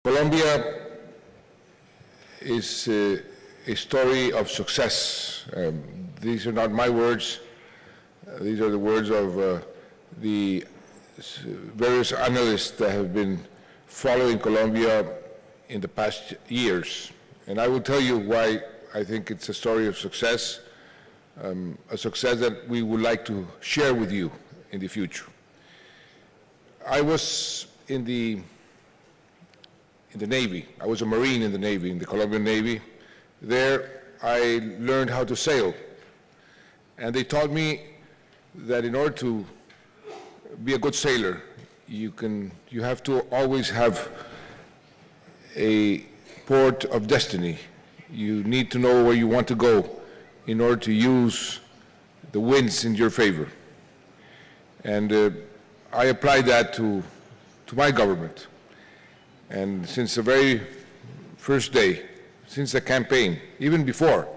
Colombia is a story of success. These are not my words. These are the words of the various analysts that have been following Colombia in the past years. And I will tell you why I think it's a story of success, a success that we would like to share with you in the future. I was in the Navy. I was a Marine in the Navy, in the Colombian Navy. There I learned how to sail. And they taught me that in order to be a good sailor, you have to always have a port of destiny. You need to know where you want to go in order to use the winds in your favor. And I applied that to my government. And since the very first day, since the campaign, even before,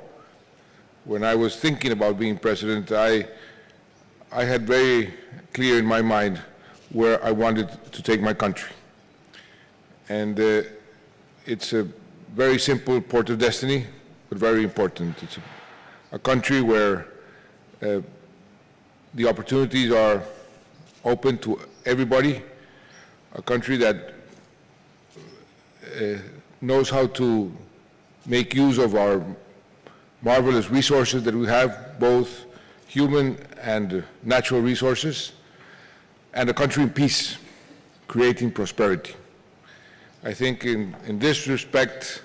when I was thinking about being president, I had very clear in my mind where I wanted to take my country. And it's a very simple port of destiny, but very important. It's a country where the opportunities are open to everybody, a country that knows how to make use of our marvelous resources that we have, both human and natural resources, and a country in peace, creating prosperity. I think in this respect,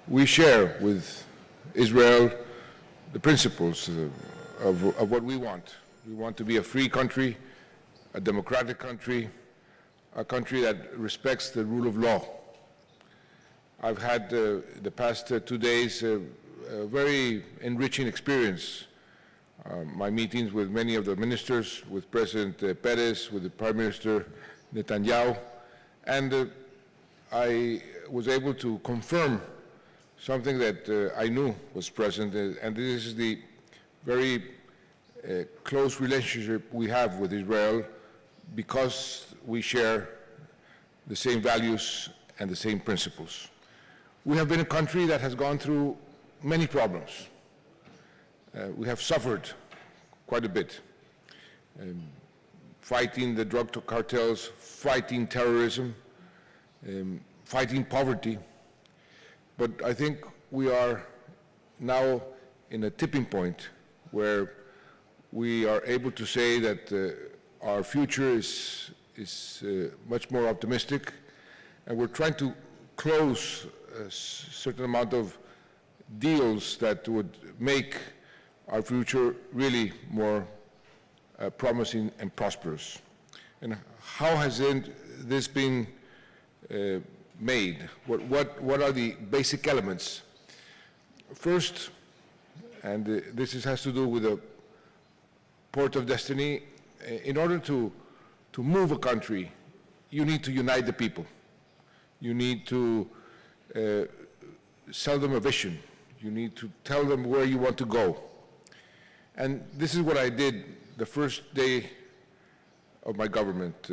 we share with Israel the principles of what we want. We want to be a free country, a democratic country, a country that respects the rule of law. I've had the past 2 days a very enriching experience. My meetings with many of the ministers, with President Perez, with the Prime Minister Netanyahu, and I was able to confirm something that I knew was present, and this is the very close relationship we have with Israel because we share the same values and the same principles. We have been a country that has gone through many problems. We have suffered quite a bit, fighting the drug cartels, fighting terrorism, fighting poverty. But I think we are now in a tipping point where we are able to say that our future is much more optimistic, and we're trying to close a certain amount of deals that would make our future really more promising and prosperous. And how has this been made? What are the basic elements? First, and this has to do with the port of destiny, in order to move a country, you need to unite the people. You need to sell them a vision. You need to tell them where you want to go. And this is what I did the first day of my government.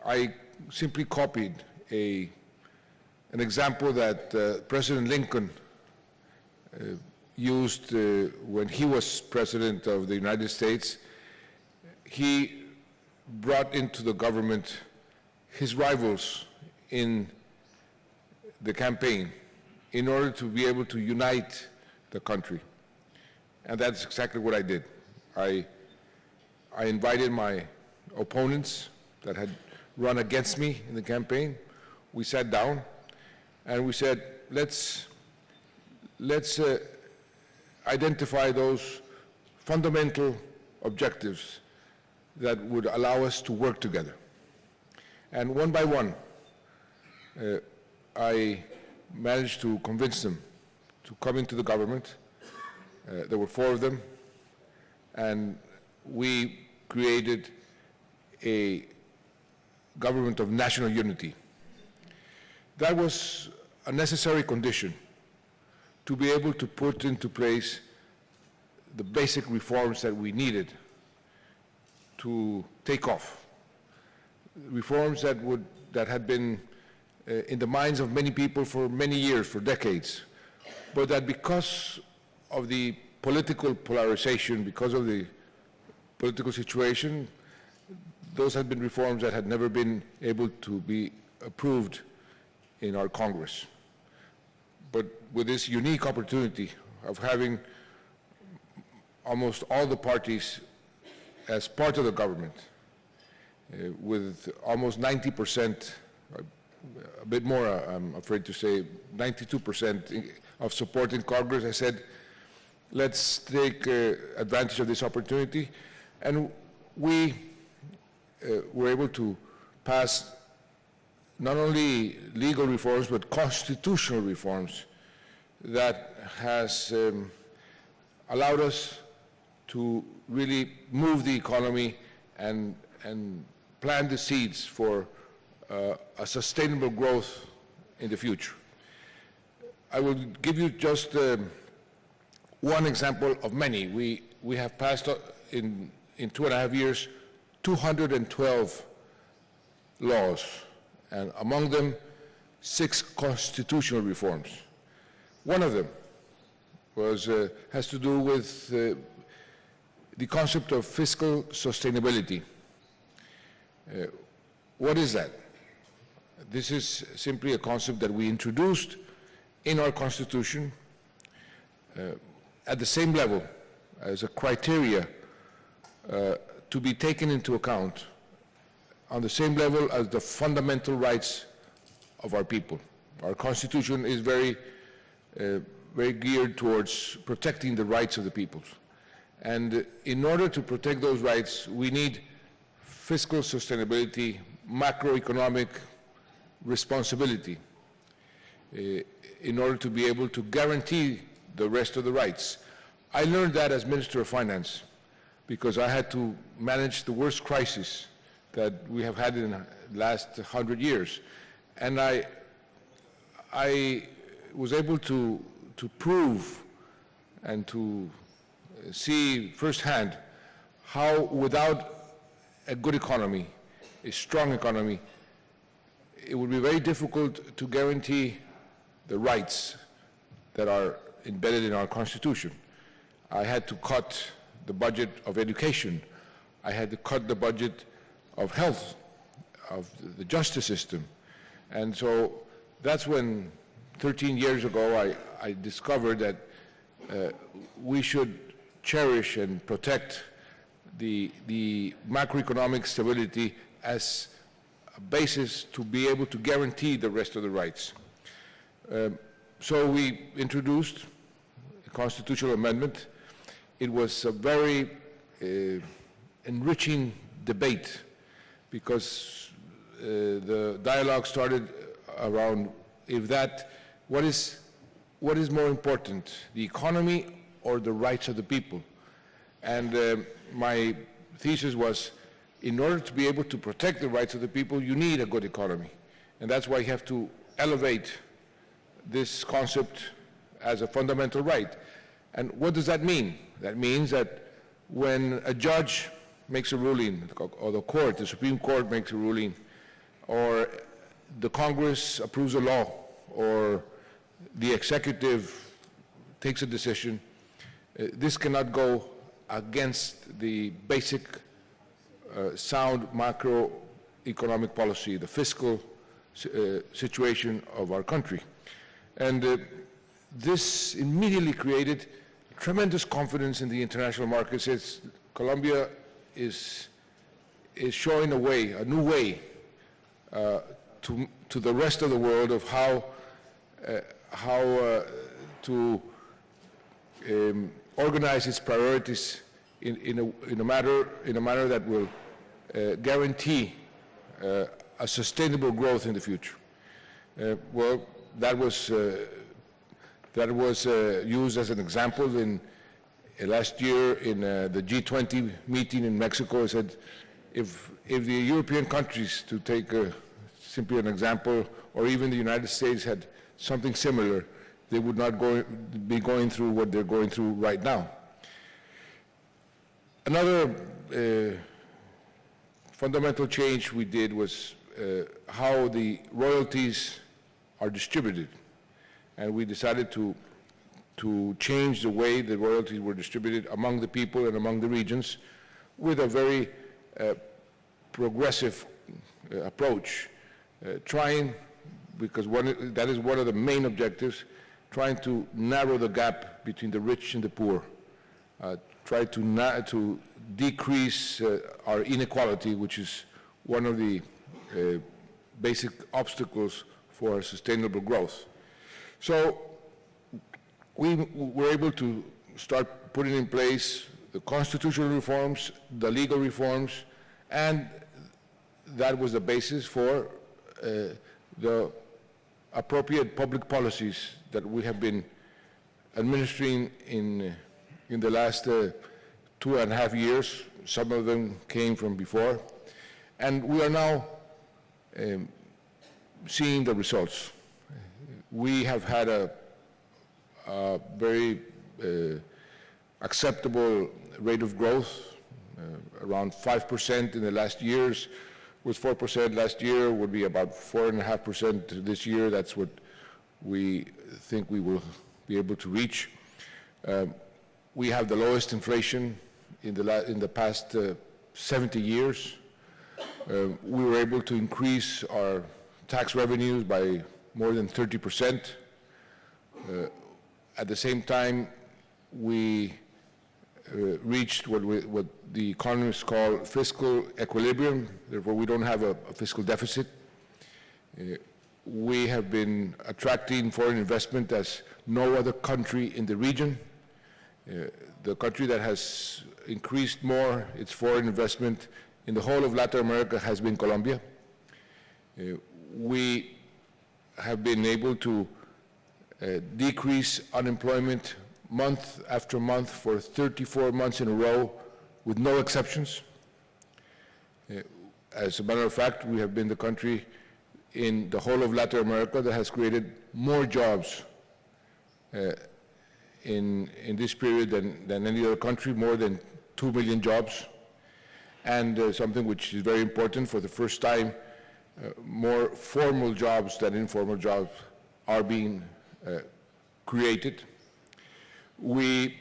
I simply copied an example that President Lincoln used when he was President of the United States. He brought into the government his rivals in the campaign in order to be able to unite the country. And that's exactly what I did. I invited my opponents that had run against me in the campaign. We sat down and we said, let's identify those fundamental objectives that would allow us to work together. And one by one, I managed to convince them to come into the government. There were 4 of them, and we created a government of national unity. That was a necessary condition to be able to put into place the basic reforms that we needed to take off. Reforms that had been in the minds of many people for many years, for decades, but that because of the political polarization, because of the political situation, those had been reforms that had never been able to be approved in our Congress. But with this unique opportunity of having almost all the parties as part of the government, with almost 90%, a bit more, I'm afraid to say, 92% of support in Congress, I said, let's take advantage of this opportunity. And we were able to pass not only legal reforms, but constitutional reforms that has allowed us to really move the economy and plant the seeds for a sustainable growth in the future. I will give you just one example of many. We have passed in 2.5 years 212 laws, and among them 6 constitutional reforms. One of them has to do with the concept of fiscal sustainability. What is that? This is simply a concept that we introduced in our Constitution at the same level as a criteria to be taken into account on the same level as the fundamental rights of our people. Our Constitution is very geared towards protecting the rights of the people. And in order to protect those rights, we need fiscal sustainability, macroeconomic responsibility, in order to be able to guarantee the rest of the rights. I learned that as Minister of Finance, because I had to manage the worst crisis that we have had in the last 100 years. And I was able to prove and to see firsthand how without a good economy, a strong economy, it would be very difficult to guarantee the rights that are embedded in our Constitution. I had to cut the budget of education. I had to cut the budget of health, of the justice system. And so that's when, 13 years ago, I discovered that we should cherish and protect the macroeconomic stability as a basis to be able to guarantee the rest of the rights. So we introduced a constitutional amendment. It was a very enriching debate because the dialogue started around what is more important, the economy or the rights of the people? And my thesis was, in order to be able to protect the rights of the people, you need a good economy. And that's why you have to elevate this concept as a fundamental right. And what does that mean? That means that when a judge makes a ruling, or the Supreme Court makes a ruling, or the Congress approves a law, or the executive takes a decision, this cannot go against the basic sound macroeconomic policy, the fiscal situation of our country. And this immediately created tremendous confidence in the international markets. Colombia is showing a way, a new way to the rest of the world of how to organize its priorities in a manner that will guarantee a sustainable growth in the future. Well, that was used as an example in last year in the G20 meeting in Mexico. I said, if the European countries, to take simply an example, or even the United States had something similar, they would not be going through what they're going through right now. Another fundamental change we did was how the royalties are distributed. And we decided to change the way the royalties were distributed among the people and among the regions with a very progressive approach, trying, because that is one of the main objectives, trying to narrow the gap between the rich and the poor, try to decrease our inequality, which is one of the basic obstacles for sustainable growth. So we were able to start putting in place the constitutional reforms, the legal reforms, and that was the basis for the appropriate public policies that we have been administering in the last 2.5 years. Some of them came from before. And we are now seeing the results. We have had a very acceptable rate of growth, around 5% in the last years. Was 4% last year, would be about 4.5% this year. That's what we think we will be able to reach. We have the lowest inflation in the past 70 years. We were able to increase our tax revenues by more than 30%. At the same time, we reached what the economists call fiscal equilibrium. Therefore, we don't have a fiscal deficit. We have been attracting foreign investment as no other country in the region. The country that has increased more its foreign investment in the whole of Latin America has been Colombia. We have been able to decrease unemployment month after month for 34 months in a row with no exceptions. As a matter of fact, we have been the country in the whole of Latin America that has created more jobs in this period than any other country, more than 2 million jobs. And something which is very important, for the first time, more formal jobs than informal jobs are being created. We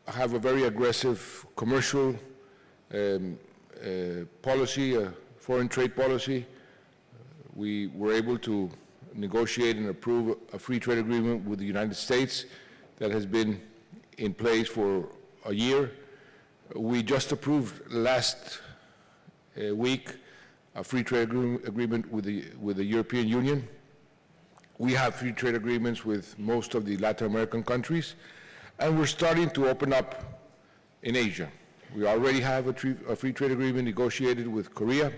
have a very aggressive commercial policy, foreign trade policy. We were able to negotiate and approve a free trade agreement with the United States that has been in place for a year. We just approved last week a free trade agreement with the European Union. We have free trade agreements with most of the Latin American countries, and we're starting to open up in Asia. We already have a free trade agreement negotiated with Korea.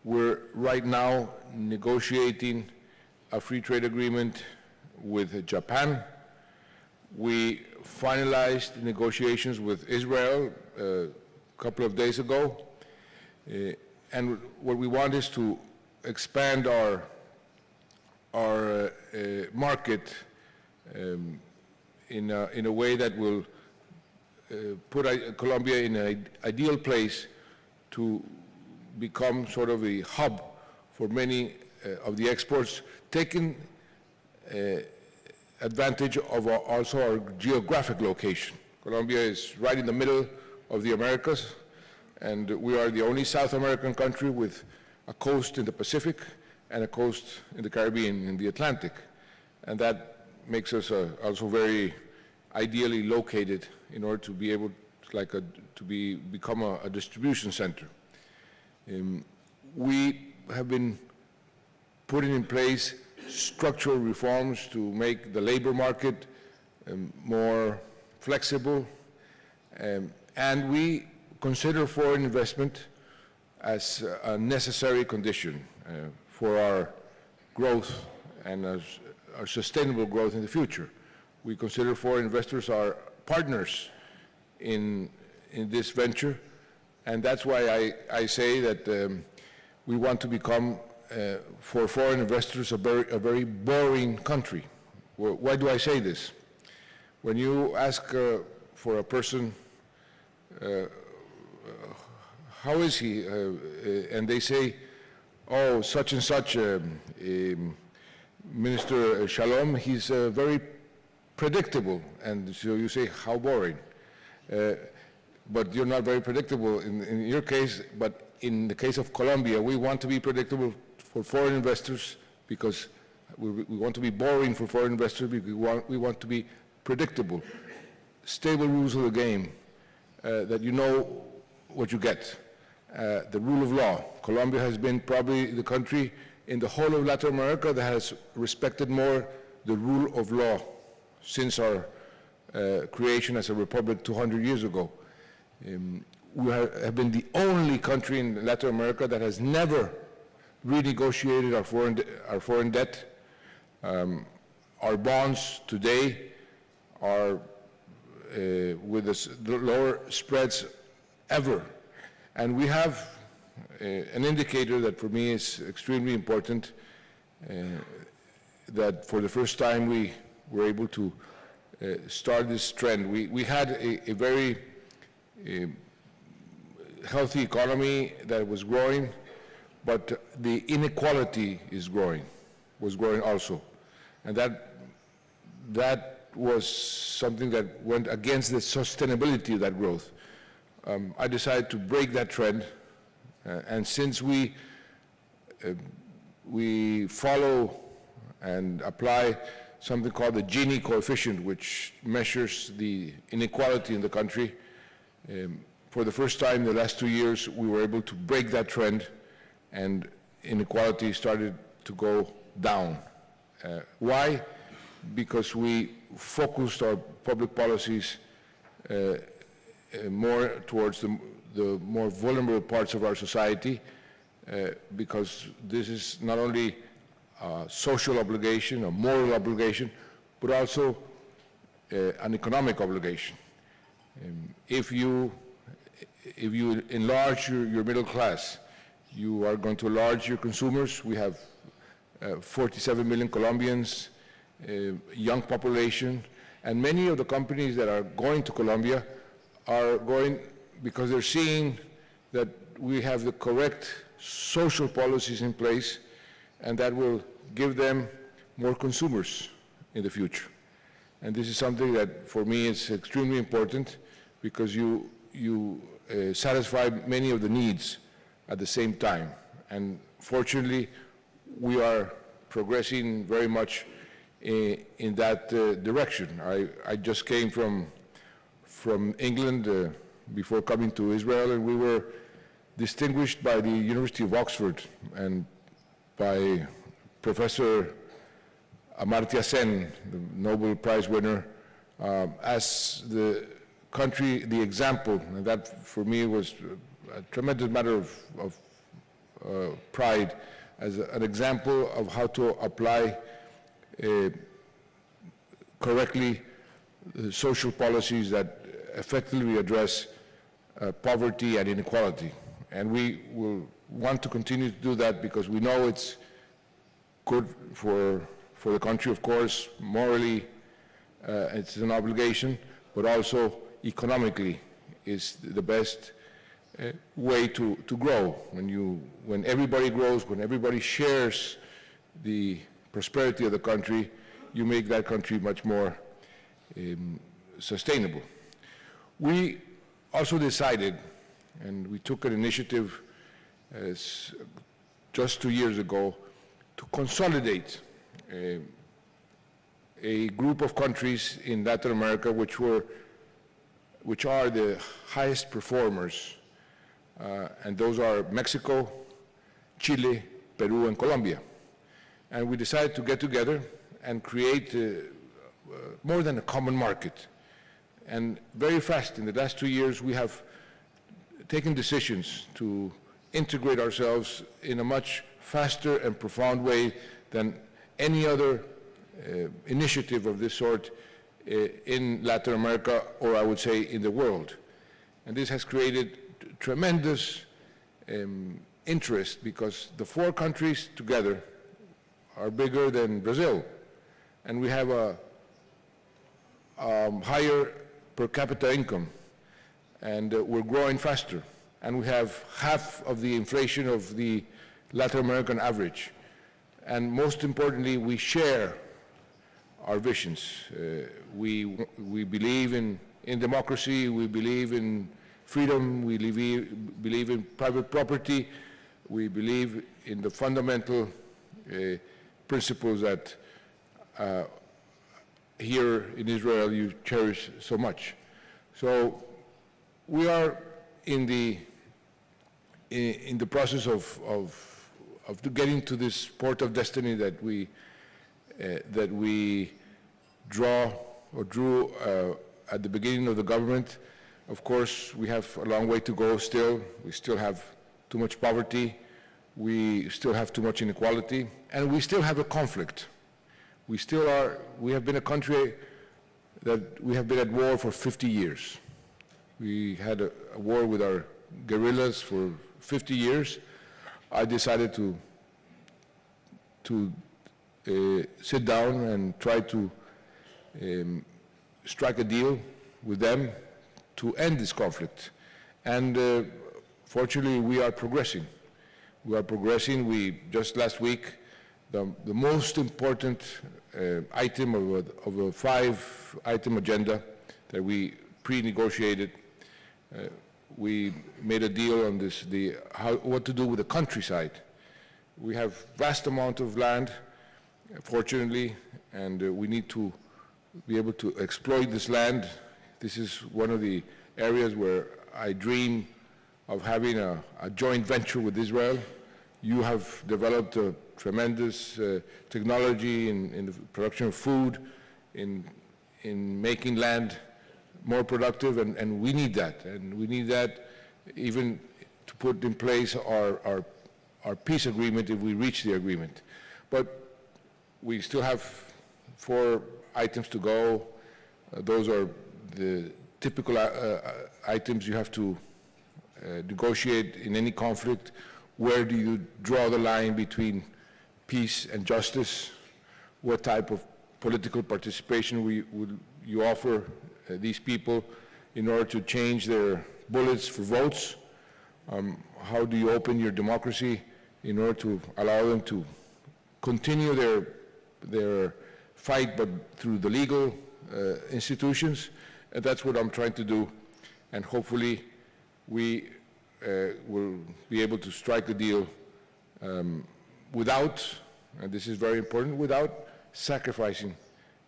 We're right now negotiating a free trade agreement with Japan. We finalized negotiations with Israel a couple of days ago. And what we want is to expand our market in a way that will put Colombia in an ideal place to become sort of a hub for many of the exports, taking advantage of also our geographic location. Colombia is right in the middle of the Americas, and we are the only South American country with a coast in the Pacific and a coast in the Caribbean, in the Atlantic. And that makes us also very ideally located in order to be able to become a distribution center. We have been putting in place structural reforms to make the labor market more flexible, and we consider foreign investment as a necessary condition for our growth and our sustainable growth in the future. We consider foreign investors our partners in this venture, and that's why I say that we want to become, for foreign investors, a very boring country. Why do I say this? When you ask for a person, how is he? And they say, oh, such and such, Minister Shalom, he's very predictable. And so you say, how boring. But you're not very predictable in your case, but in the case of Colombia, we want to be predictable for foreign investors because we want to be boring for foreign investors because we want to be predictable. Stable rules of the game, that you know what you get. The rule of law. Colombia has been probably the country in the whole of Latin America that has respected more the rule of law since our creation as a republic 200 years ago. We have been the only country in Latin America that has never renegotiated our foreign debt. Our bonds today are with the lower spreads ever. And we have an indicator that for me is extremely important, that for the first time we were able to start this trend. We had a very healthy economy that was growing, but the inequality was growing also. And that was something that went against the sustainability of that growth. I decided to break that trend, and since we follow and apply something called the Gini coefficient, which measures the inequality in the country, for the first time in the last 2 years, we were able to break that trend, and inequality started to go down. Why? Because we focused our public policies more towards the more vulnerable parts of our society, because this is not only a social obligation, a moral obligation, but also an economic obligation. If you enlarge your middle class, you are going to enlarge your consumers. We have 47 million Colombians, young population, and many of the companies that are going to Colombia are going because they're seeing that we have the correct social policies in place, and that will give them more consumers in the future. And this is something that for me is extremely important, because you satisfy many of the needs at the same time. And fortunately, we are progressing very much in that direction. I just came from England before coming to Israel, and we were distinguished by the University of Oxford and by Professor Amartya Sen, the Nobel Prize winner, as the country, the example, and that for me was a tremendous matter of pride, as an example of how to apply correctly social policies that effectively address poverty and inequality. And we will want to continue to do that because we know it's good for the country, of course. Morally, it's an obligation, but also economically is the best way to grow. When everybody grows, when everybody shares the prosperity of the country, you make that country much more sustainable. We also decided, and we took an initiative just 2 years ago, to consolidate a group of countries in Latin America which are the highest performers, and those are Mexico, Chile, Peru, and Colombia. And we decided to get together and create more than a common market. And very fast, in the last 2 years, we have taken decisions to integrate ourselves in a much faster and profound way than any other initiative of this sort in Latin America, or I would say in the world. And this has created tremendous interest, because the 4 countries together are bigger than Brazil, and we have a higher per capita income, and we're growing faster, and we have half of the inflation of the Latin American average. And most importantly, we share our visions. We believe in democracy, we believe in freedom, we believe in private property, we believe in the fundamental principles that here in Israel you cherish so much. So we are in the process of getting to this port of destiny that we drew at the beginning of the government. Of course, we have a long way to go still. We still have too much poverty. We still have too much inequality, and we still have a conflict. We have been a country that we have been at war for 50 years. We had a war with our guerrillas for 50 years. I decided to sit down and try to strike a deal with them to end this conflict. And fortunately, we are progressing. We are progressing. Just last week, the most important item of a 5-item agenda that we pre-negotiated, we made a deal on this, what to do with the countryside. We have vast amount of land, fortunately, and we need to be able to exploit this land. This is one of the areas where I dream of having a joint venture with Israel. You have developed a tremendous technology in the production of food, in making land more productive, and we need that. And we need that even to put in place our peace agreement if we reach the agreement. But we still have 4 items to go. Those are the typical items you have to negotiate in any conflict. Where do you draw the line between peace and justice? What type of political participation would you offer these people in order to change their bullets for votes? How do you open your democracy in order to allow them to continue their fight, but through the legal institutions? And that's what I'm trying to do. And hopefully we will be able to strike a deal without, and this is very important, without sacrificing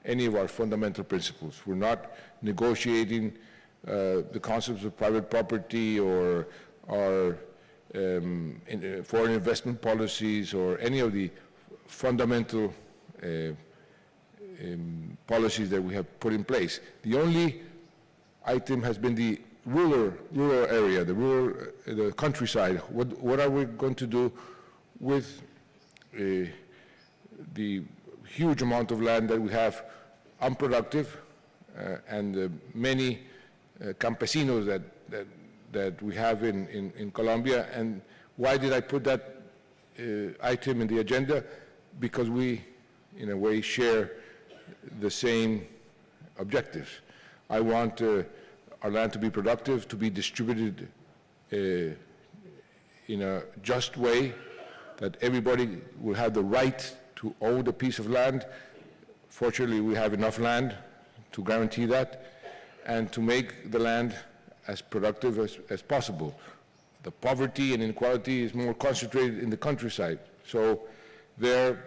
any of our fundamental principles. We're not negotiating the concepts of private property or our foreign investment policies or any of the fundamental policies that we have put in place. The only item has been the rural area, the countryside. What are we going to do with the huge amount of land that we have unproductive and many campesinos that we have in Colombia? And why did I put that item in the agenda? Because we, in a way, share the same objectives. I want our land to be productive, to be distributed in a just way, that everybody will have the right to own a piece of land. Fortunately, we have enough land to guarantee that, and to make the land as productive as possible. The poverty and inequality is more concentrated in the countryside. So there,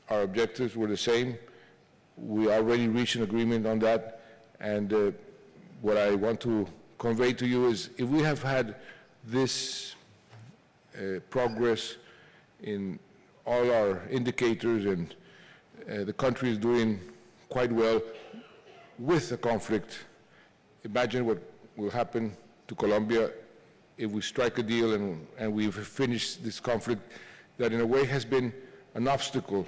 our objectives were the same. We already reached an agreement on that, and what I want to convey to you is, if we have had this progress in all our indicators, and the country is doing quite well with the conflict, imagine what will happen to Colombia if we strike a deal and we've finished this conflict that in a way has been an obstacle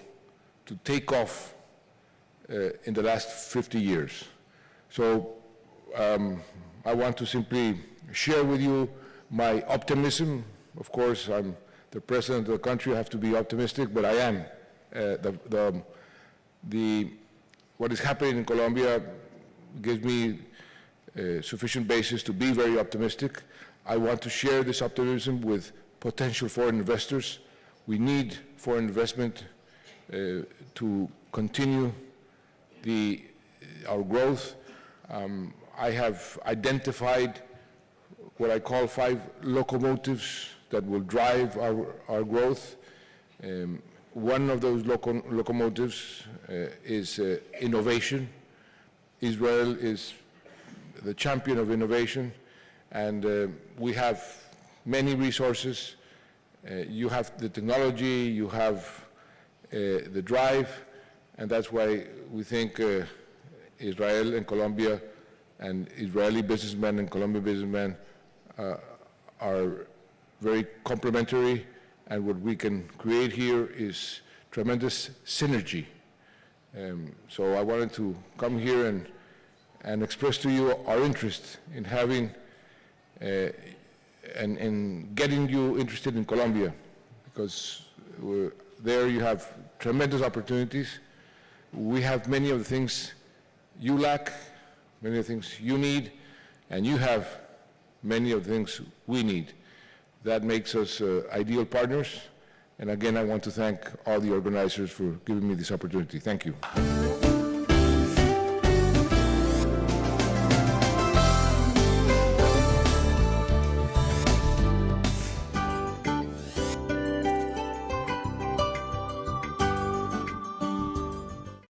to take off in the last 50 years. So I want to simply share with you my optimism. Of course, I'm the president of the country, I have to be optimistic, but I am. What is happening in Colombia gives me sufficient basis to be very optimistic. I want to share this optimism with potential foreign investors. We need foreign investment to continue our growth. I have identified what I call 5 locomotives that will drive our growth. One of those locomotives is innovation. Israel is the champion of innovation, and we have many resources. You have the technology, you have the drive, and that's why we think Israel and Colombia and Israeli businessmen and Colombian businessmen are very complementary, and what we can create here is tremendous synergy. So I wanted to come here and express to you our interest in having and getting you interested in Colombia, because there you have tremendous opportunities. We have many of the things you lack, many of the things you need, and you have many of the things we need. That makes us ideal partners. And again, I want to thank all the organizers for giving me this opportunity. Thank you.